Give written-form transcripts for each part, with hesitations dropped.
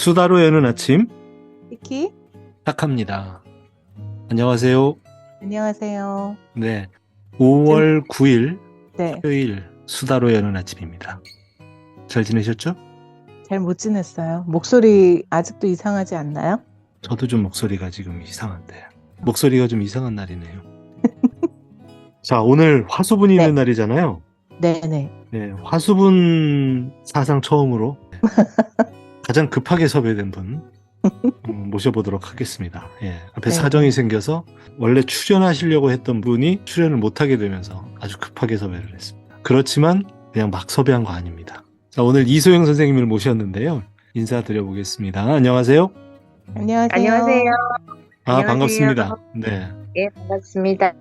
수다로 여는 아침 키키? 시작합니다. 안녕하세요. 안녕하세요. 네, 좀, 5월 9일 네, 토요일 수다로 여는 아침입니다. 잘 지내셨죠? 잘 못 지냈어요. 목소리 아직도 이상하지 않나요? 저도 좀 목소리가 지금 이상한데 목소리가 좀 이상한 날이네요. 자, 오늘 화수분이 네, 있는 날이잖아요. 네네. 네, 화수분 사상 처음으로 가장 급하게 섭외된 분 모셔보도록 하겠습니다. 예, 앞에 네, 사정이 생겨서 원래 출연하시려고 했던 분이 출연을 못하게 되면서 아주 급하게 섭외를 했습니다. 그렇지만 그냥 막 섭외한 거 아닙니다. 자, 오늘 이소영 선생님을 모셨는데요. 인사드려보겠습니다. 안녕하세요. 안녕하세요. 안녕하세요. 안녕하세요. 반갑습니다. 네, 예, 반갑습니다.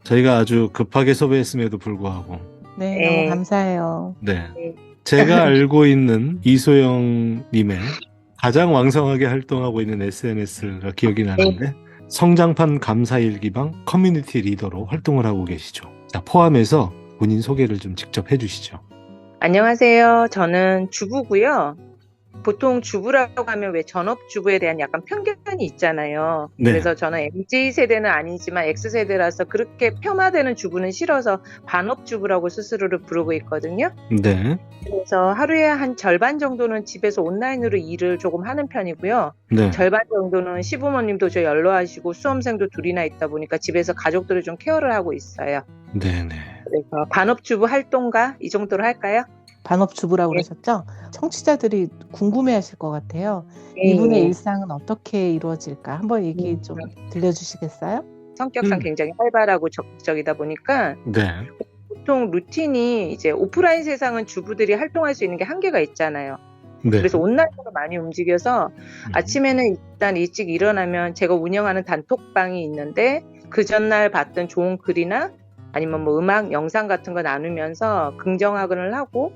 저희가 아주 급하게 섭외했음에도 불구하고 네, 너무 예, 감사해요. 네, 예. 제가 알고 있는 이소영님의 가장 왕성하게 활동하고 있는 SNS가 기억이 나는데 성장판 감사일기방 커뮤니티 리더로 활동을 하고 계시죠. 자, 포함해서 본인 소개를 좀 직접 해주시죠. 안녕하세요. 저는 주부고요. 보통 주부라고 하면 왜 전업주부에 대한 약간 편견이 있잖아요. 네, 그래서 저는 MZ세대는 아니지만 X세대라서 그렇게 폄하되는 주부는 싫어서 반업주부라고 스스로를 부르고 있거든요. 네, 그래서 하루에 한 절반 정도는 집에서 온라인으로 일을 조금 하는 편이고요. 네, 절반 정도는 시부모님도 저 연로하시고 수험생도 둘이나 있다 보니까 집에서 가족들을 좀 케어를 하고 있어요. 네, 네. 그래서 반업주부 활동가 이 정도로 할까요? 반업주부라고 예, 그러셨죠? 청취자들이 궁금해하실 것 같아요. 예, 이분의 예. 일상은 어떻게 이루어질까? 한번 얘기 좀 들려주시겠어요? 성격상 굉장히 활발하고 적극적이다 보니까 네, 보통 루틴이 이제 오프라인 세상은 주부들이 활동할 수 있는 게 한계가 있잖아요. 네, 그래서 온라인으로 많이 움직여서 아침에는 일단 일찍 일어나면 제가 운영하는 단톡방이 있는데 그 전날 봤던 좋은 글이나 아니면 뭐 음악, 영상 같은 거 나누면서 긍정학원을 하고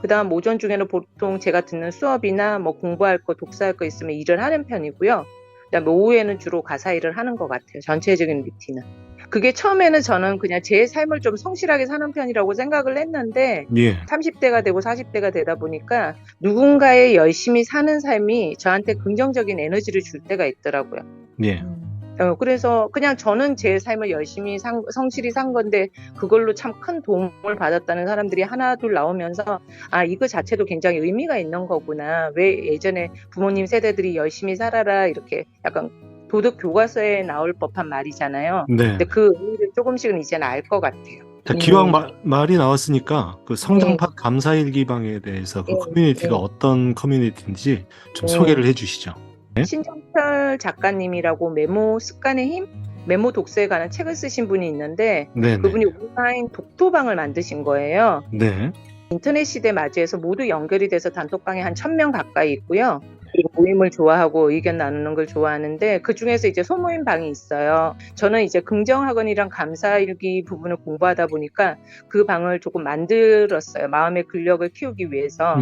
그다음 오전 중에는 보통 제가 듣는 수업이나 뭐 공부할 거, 독서할 거 있으면 일을 하는 편이고요. 그다음에 오후에는 주로 가사 일을 하는 것 같아요. 전체적인 루틴은. 그게 처음에는 저는 그냥 제 삶을 좀 성실하게 사는 편이라고 생각을 했는데 예, 30대가 되고 40대가 되다 보니까 누군가의 열심히 사는 삶이 저한테 긍정적인 에너지를 줄 때가 있더라고요. 예, 그래서 그냥 저는 제 삶을 열심히 성실히 산 건데 그걸로 참 큰 도움을 받았다는 사람들이 하나둘 나오면서 아, 이거 자체도 굉장히 의미가 있는 거구나. 왜 예전에 부모님 세대들이 열심히 살아라 이렇게 약간 도덕 교과서에 나올 법한 말이잖아요. 네. 근데 그 의미를 조금씩은 이제는 알 것 같아요. 자, 기왕 말이 나왔으니까 그 성장판 감사일기방에 대해서 그 예, 커뮤니티가 예, 어떤 커뮤니티인지 좀 예. 소개를 해주시죠. 네? 신정철 작가님이라고 메모 습관의 힘? 메모 독서에 관한 책을 쓰신 분이 있는데 네, 네, 그분이 온라인 독토방을 만드신 거예요. 네, 인터넷 시대 맞이해서 모두 연결이 돼서 단톡방에 한 1000명 가까이 있고요. 그리고 모임을 좋아하고 의견 나누는 걸 좋아하는데 그중에서 이제 소모임 방이 있어요. 저는 이제 긍정학원이랑 감사일기 부분을 공부하다 보니까 그 방을 조금 만들었어요. 마음의 근력을 키우기 위해서.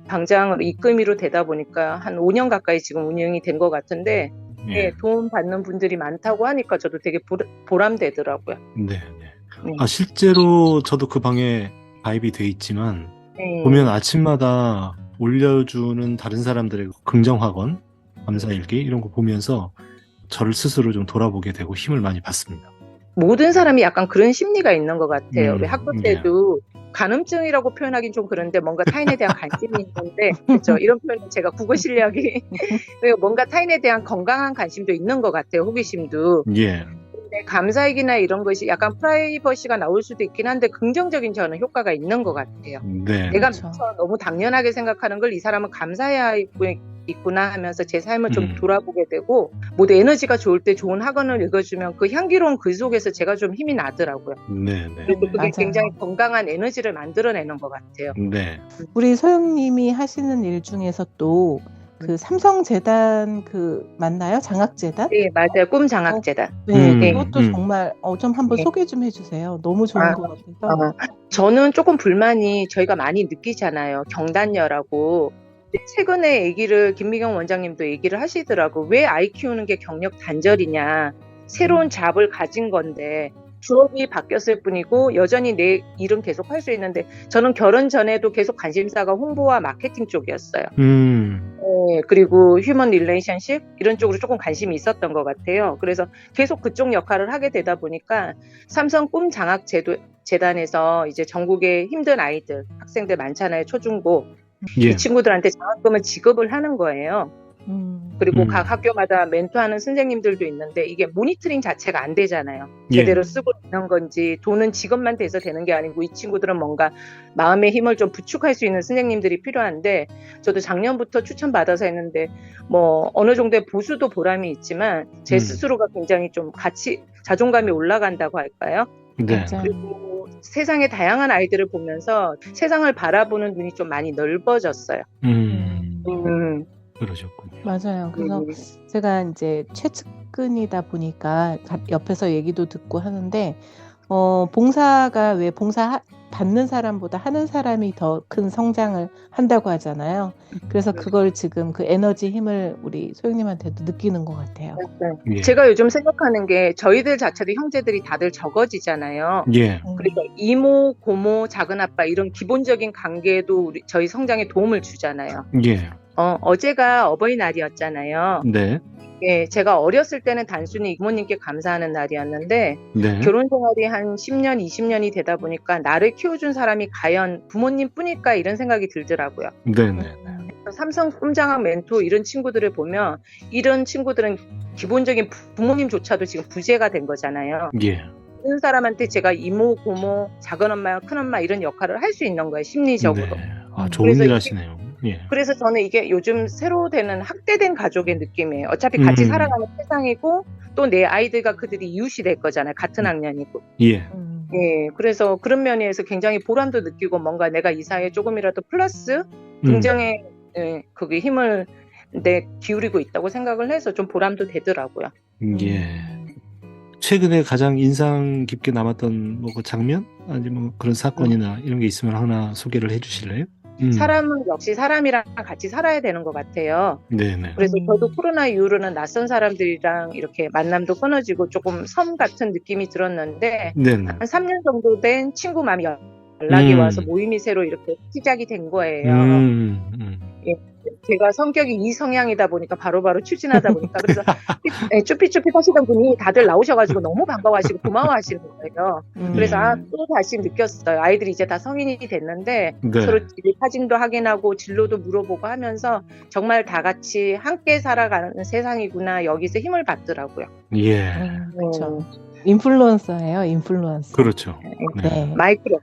방장으로 입금이로 되다 보니까 한 5년 가까이 지금 운영이 된 것 같은데 예, 예, 도움 받는 분들이 많다고 하니까 저도 되게 보람되더라고요. 네, 네. 네. 아, 실제로 저도 그 방에 가입이 돼 있지만 네. 보면 아침마다 올려주는 다른 사람들의 긍정학원, 감사일기 이런 거 보면서 저를 스스로 좀 돌아보게 되고 힘을 많이 받습니다. 모든 사람이 약간 그런 심리가 있는 것 같아요. 왜 학교 예, 때도 간음증이라고 표현하긴 좀 그런데 뭔가 타인에 대한 관심이 있는데 그렇죠. 이런 표현은 제가 국어 실력이 뭔가 타인에 대한 건강한 관심도 있는 것 같아요. 호기심도. 예, 근데 감사일기나 이런 것이 약간 프라이버시가 나올 수도 있긴 한데 긍정적인 저는 효과가 있는 것 같아요. 네, 내가 그렇죠. 미처 너무 당연하게 생각하는 걸 이 사람은 감사해야 있구나 하면서 제 삶을 좀 돌아보게 되고 모두 에너지가 좋을 때 좋은 학원을 읽어주면 그 향기로운 글 속에서 제가 좀 힘이 나더라고요. 네, 네, 그리고 그게 맞아요. 굉장히 건강한 에너지를 만들어내는 것 같아요. 네, 우리 소영님이 하시는 일 중에서 또 그 삼성재단 그 맞나요? 장학재단? 네, 맞아요. 꿈 장학재단. 네, 네. 그것도 정말 좀 한번 네. 소개 좀 해주세요. 너무 좋은 아, 것 같아서. 저는 조금 불만이 저희가 많이 느끼잖아요. 경단녀라고. 최근에 얘기를 김미경 원장님도 얘기를 하시더라고. 왜 아이 키우는 게 경력 단절이냐. 새로운 잡을 가진 건데 주업이 바뀌었을 뿐이고 여전히 내 일은 계속 할 수 있는데 저는 결혼 전에도 계속 관심사가 홍보와 마케팅 쪽이었어요. 네, 그리고 휴먼 릴레이션십 이런 쪽으로 조금 관심이 있었던 것 같아요. 그래서 계속 그쪽 역할을 하게 되다 보니까 삼성 꿈 장학 재단에서 이제 전국에 힘든 아이들, 학생들 많잖아요. 초중고. 예. 이 친구들한테 장학금을 지급을 하는 거예요. 그리고 음. 각 학교마다 멘토하는 선생님들도 있는데 이게 모니터링 자체가 안 되잖아요. 예. 제대로 쓰고 있는 건지 돈은 지급만 돼서 되는 게 아니고 이 친구들은 뭔가 마음의 힘을 좀 부축할 수 있는 선생님들이 필요한데 저도 작년부터 추천받아서 했는데 뭐 어느 정도의 보수도 보람이 있지만 제 스스로가 굉장히 좀 자존감이 올라간다고 할까요? 네. 그리고 세상의 다양한 아이들을 보면서 세상을 바라보는 눈이 좀 많이 넓어졌어요. 그러셨군요. 맞아요. 그래서 제가 이제 최측근이다 보니까 옆에서 얘기도 듣고 하는데, 봉사가 왜 받는 사람보다 하는 사람이 더 큰 성장을 한다고 하잖아요. 그래서 그걸 지금 그 에너지 힘을 우리 소영님한테도 느끼는 것 같아요. 예. 제가 요즘 생각하는 게 저희들 자체도 형제들이 다들 적어지잖아요. 예. 그리고 이모, 고모, 작은아빠 이런 기본적인 관계도 저희 성장에 도움을 주잖아요. 예. 어제가 어버이날이었잖아요. 네. 예, 제가 어렸을 때는 단순히 이모님께 감사하는 날이었는데 네. 결혼 생활이 한 10년, 20년이 되다 보니까 나를 키워준 사람이 과연 부모님뿐일까 이런 생각이 들더라고요. 네네. 삼성 꿈장학 멘토 이런 친구들을 보면 이런 친구들은 기본적인 부모님조차도 지금 부재가 된 거잖아요. 예. 그런 사람한테 제가 이모, 고모, 작은엄마, 큰엄마 이런 역할을 할 수 있는 거예요. 심리적으로. 네. 좋은 일 하시네요. 예. 그래서 저는 이게 요즘 새로 되는 학대된 가족의 느낌이에요. 어차피 같이 살아가는 세상이고 또 내 아이들과 그들이 이웃이 될 거잖아요. 같은 학년이고. 예. 예, 그래서 그런 면에서 굉장히 보람도 느끼고 뭔가 내가 이 사회에 조금이라도 플러스 긍정의 그게 힘을 기울이고 있다고 생각을 해서 좀 보람도 되더라고요. 예. 최근에 가장 인상 깊게 남았던 뭐 그 장면? 아니면 뭐 그런 사건이나 이런 게 있으면 하나 소개를 해 주실래요? 사람은 역시 사람이랑 같이 살아야 되는 것 같아요. 네네. 그래서 저도 코로나 이후로는 낯선 사람들이랑 이렇게 만남도 끊어지고 조금 섬 같은 느낌이 들었는데 네네. 한 3년 정도 된 친구 맘이 연락이 와서 모임이 새로 이렇게 시작이 된 거예요. 예, 제가 성격이 이성향이다 보니까 바로바로 추진하다 보니까 그래서 쭈삣쭈삣 하시던 분이 다들 나오셔가지고 너무 반가워하시고 고마워하시는 거예요. 그래서 또 다시 느꼈어요. 아이들이 이제 다 성인이 됐는데 네. 서로 사진도 확인하고 진로도 물어보고 하면서 정말 다 같이 함께 살아가는 세상이구나 여기서 힘을 받더라고요. 예. 그렇죠. 인플루언서예요, 인플루언서. 그렇죠. 네. 마이크로.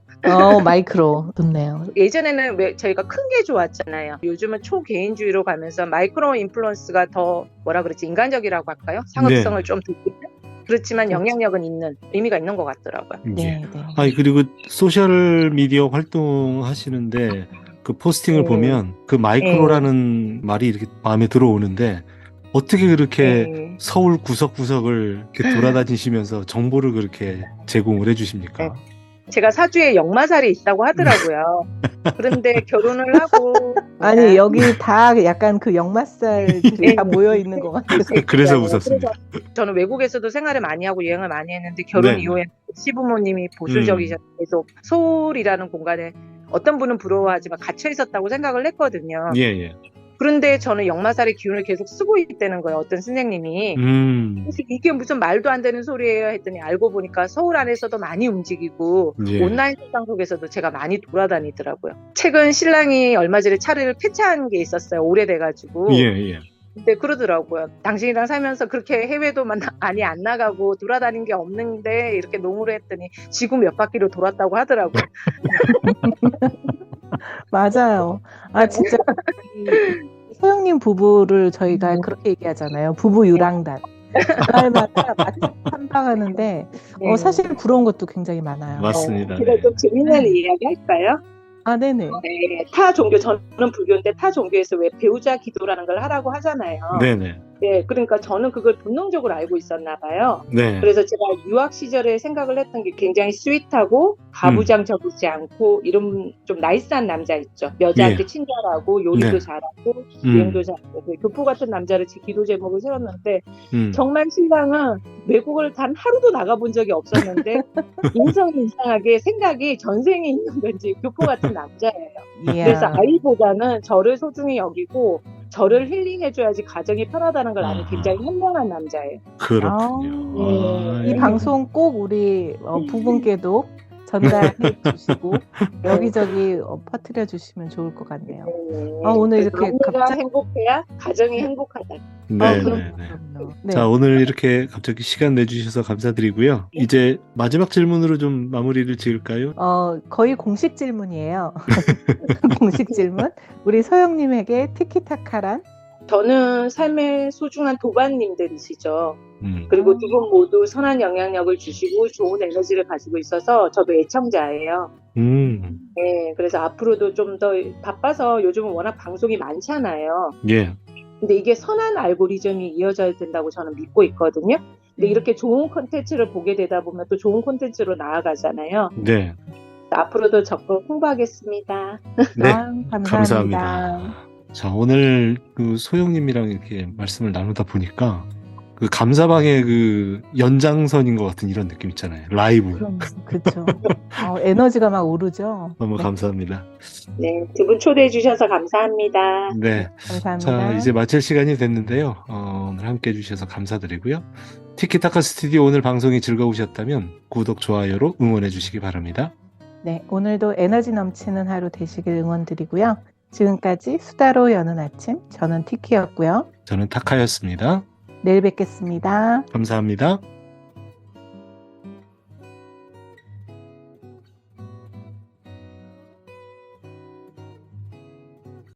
마이크로 좋네요. 예전에는 왜 저희가 큰 게 좋았잖아요. 요즘은 초개인주의로 가면서 마이크로 인플루언스가 더 뭐라 그러지 인간적이라고 할까요? 상업성을 좀 두고 그렇지만 영향력은 있는 의미가 있는 것 같더라고요. 네, 네. 아니 그리고 소셜 미디어 활동하시는데 그 포스팅을 보면 그 마이크로라는 말이 이렇게 마음에 들어오는데 어떻게 그렇게 서울 구석구석을 이렇게 돌아다니시면서 정보를 그렇게 제공을 해주십니까? 제가 사주에 역마살이 있다고 하더라고요. 그런데 결혼을 하고 아니 여기 다 약간 그 역마살들이 다 모여 있는 것 같아요. 그래서 웃었습니다. 그래서 저는 외국에서도 생활을 많이 하고 여행을 많이 했는데 결혼 이후에 시부모님이 보수적이셔서 계속 서울이라는 공간에 어떤 분은 부러워하지만 갇혀 있었다고 생각을 했거든요. 예. 그런데 저는 역마살의 기운을 계속 쓰고 있다는 거예요. 어떤 선생님이. 그래서 이게 무슨 말도 안 되는 소리예요 했더니 알고 보니까 서울 안에서도 많이 움직이고 온라인 세상 속에서도 제가 많이 돌아다니더라고요. 최근 신랑이 얼마 전에 차를 폐차한 게 있었어요. 오래돼가지고. 예. 근데 그러더라고요. 당신이랑 살면서 그렇게 해외도 많이 안 나가고 돌아다닌 게 없는데 이렇게 농으로 했더니 지구 몇 바퀴로 돌았다고 하더라고요. 맞아요. 진짜 소영님 부부를 저희가 그렇게 얘기하잖아요. 부부 유랑단. 그날마다 맛집 탐방하는데 사실 부러운 것도 굉장히 많아요. 맞습니다. 제가 좀 재밌는 이야기 할까요? 네네. 네, 타 종교 저는 불교인데 타 종교에서 왜 배우자 기도라는 걸 하라고 하잖아요. 네네. 예, 그러니까 저는 그걸 본능적으로 알고 있었나 봐요. 네. 그래서 제가 유학 시절에 생각을 했던 게 굉장히 스윗하고 가부장적이지 않고 이런 좀 나이스한 남자 있죠. 여자한테 예. 친절하고 요리도 네. 잘하고 여행도 잘하고 교포 같은 남자를 제 기도 제목을 세웠는데 음. 정말 신랑은 외국을 단 하루도 나가본 적이 없었는데 인성이 이상하게 생각이 전생에 있는 건지 교포 같은 남자예요. 그래서 아이보다는 저를 소중히 여기고 저를 힐링해줘야지 가정이 편하다는 걸 아는 굉장히 현명한 남자예요. 그렇군요. 이 방송 꼭 우리 부분께도 전달해 주시고 여기저기 퍼뜨려 주시면 좋을 것 같네요. 오늘 이렇게 갑자기 행복해야 가정이 행복하다. 네. 네. 자, 오늘 이렇게 갑자기 시간 내주셔서 감사드리고요. 이제 마지막 질문으로 좀 마무리를 지을까요? 거의 공식 질문이에요. 공식 질문. 우리 소영님에게 티키타카란? 저는 삶의 소중한 도반님들이시죠. 그리고 두 분 모두 선한 영향력을 주시고 좋은 에너지를 가지고 있어서 저도 애청자예요. 네, 그래서 앞으로도 좀 더 바빠서 요즘은 워낙 방송이 많잖아요. 예. 근데 이게 선한 알고리즘이 이어져야 된다고 저는 믿고 있거든요. 근데 이렇게 좋은 콘텐츠를 보게 되다 보면 또 좋은 콘텐츠로 나아가잖아요. 네. 앞으로도 적극 홍보하겠습니다. 네. 감사합니다. 자, 오늘 그 소영님이랑 이렇게 말씀을 나누다 보니까 그 감사방의 그 연장선인 것 같은 이런 느낌 있잖아요. 라이브. 그렇죠. 에너지가 막 오르죠. 너무 감사합니다. 네, 두 분 초대해 주셔서 감사합니다. 네. 감사합니다. 자, 이제 마칠 시간이 됐는데요. 오늘 함께 해주셔서 감사드리고요. 티키타카 스튜디오 오늘 방송이 즐거우셨다면 구독, 좋아요로 응원해 주시기 바랍니다. 네, 오늘도 에너지 넘치는 하루 되시길 응원드리고요. 지금까지 수다로 여는 아침, 저는 티키였고요. 저는 타카였습니다. 내일 뵙겠습니다. 감사합니다.